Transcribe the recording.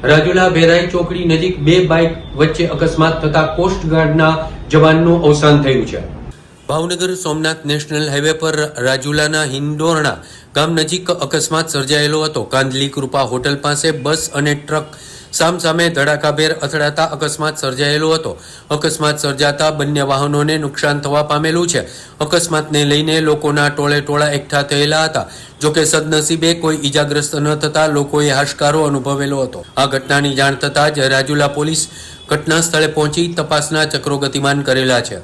રાજુલા ભેરાઈ ચોકડી નજીક બે બાઇક વચ્ચે અકસ્માત થતા કોસ્ટગાર્ડના જવાનનું અવસાન થયું છે। ભાવનગર સોમનાથ નેશનલ હાઈવે પર રાજુલાના હિંડોરણા ગામ નજીક અકસ્માત સર્જાયેલો હતો। કાંદલી કૃપા હોટલ પાસે બસ અને ટ્રક સામસામે ધડાકાભેર અથડાતા અકસ્માત સર્જાયેલો હતો। અકસ્માત સર્જાતા બંને વાહનોને નુકસાન થવા પામેલું છે। અકસ્માતને લઈને લોકોના ટોળે ટોળા એકઠા થયેલા હતા। જોકે સદનસીબે કોઈ ઈજાગ્રસ્ત ન થતા લોકોએ હાશકારો અનુભવેલો હતો। આ ઘટનાની જાણ થતાં જ રાજુલા પોલીસ ઘટના સ્થળે પહોંચી તપાસના ચક્રો ગતિમાન કરેલા છે।